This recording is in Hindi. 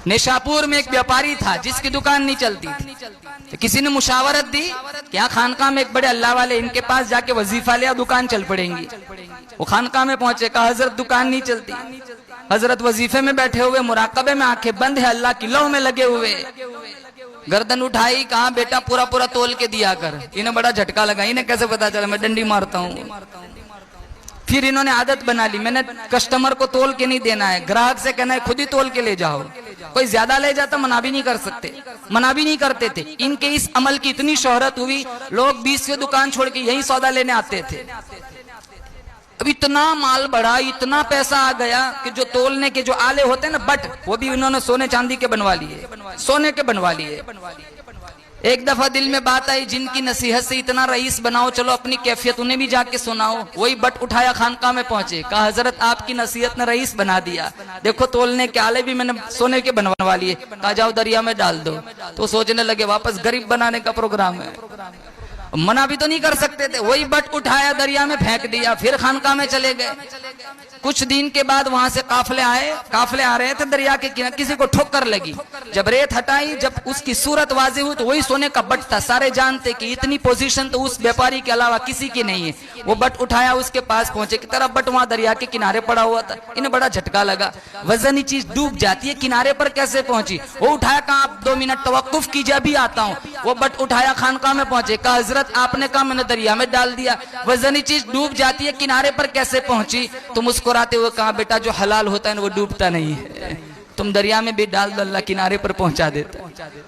निशापुर में एक व्यापारी था जिसकी दुकान नहीं चलती थी। तो किसी ने मुशावरत दी कि यहाँ खानकाह में एक बड़े अल्लाह वाले, इनके पास जाके वजीफा लिया, दुकान चल पड़ेंगी। वो खानकाह में पहुंचे, कहा हजरत दुकान नहीं चलती। हजरत वजीफे में बैठे हुए, मुराकबे में, आंखें बंद है, अल्लाह की लौ में लगे हुए। गर्दन उठाई, कहा बेटा पूरा पूरा तोल के दिया कर। इन्हें बड़ा झटका लगा, इन्हें कैसे पता चला, मैं डंडी मारता हूँ। फिर इन्होंने आदत बना ली, मैंने कस्टमर को तोल के नहीं देना है, ग्राहक से कहना है खुद ही तोल के ले जाओ। कोई ज्यादा ले जाता मना भी नहीं कर सकते, मना भी नहीं करते थे। इनके इस अमल की इतनी शोहरत हुई, लोग 20वें दुकान छोड़ के यही सौदा लेने आते थे। अब इतना माल बढ़ा, इतना पैसा आ गया कि जो तोलने के जो आले होते हैं ना, बट, वो भी इन्होंने सोने चांदी के बनवा लिए, सोने के बनवा लिए। एक दफा दिल में बात आई, जिनकी नसीहत से इतना रईस बनाओ, चलो अपनी कैफियत उन्हें भी जाके सुनाओ। वही बट उठाया, खानकाह में पहुंचे, कहा हजरत आपकी नसीहत ने रईस बना दिया, देखो तोलने के आले भी मैंने सोने के बनवा लिए। कहा जाओ दरिया में डाल दो। तो सोचने लगे वापस गरीब बनाने का प्रोग्राम है, मना भी तो नहीं कर सकते थे। वही बट उठाया, दरिया में फेंक दिया, फिर खानकाह में चले गए। कुछ दिन के बाद वहां से काफले आए, काफले आ रहे थे दरिया के किनारे, किसी को ठोकर लगी। जब रेत हटाई, जब उसकी सूरत वाज़ेह हुई, तो वही सोने का बट था। सारे जानते कि इतनी पोजीशन तो उस व्यापारी के अलावा किसी की नहीं है। वो बट उठाया, उसके पास पहुंचे की तरफ, बट वहां दरिया के किनारे पड़ा हुआ था। इन्हें बड़ा झटका लगा, वजनी चीज डूब जाती है, किनारे पर कैसे पहुंची। वो उठाया, कहा आप 2 मिनट तवक्कुफ कीजिए, अभी आता हूँ। वो बट उठाया, खानकाह में पहुंचे, कहा हजरत आपने कहा मैंने दरिया में डाल दिया, वजनी चीज डूब जाती है, किनारे पर कैसे पहुंची। तो मुस्कुराते हुए कहा बेटा जो हलाल होता है वो डूबता नहीं है, तुम दरिया में भी डाल दो, अल्लाह किनारे पर पहुंचा देता है।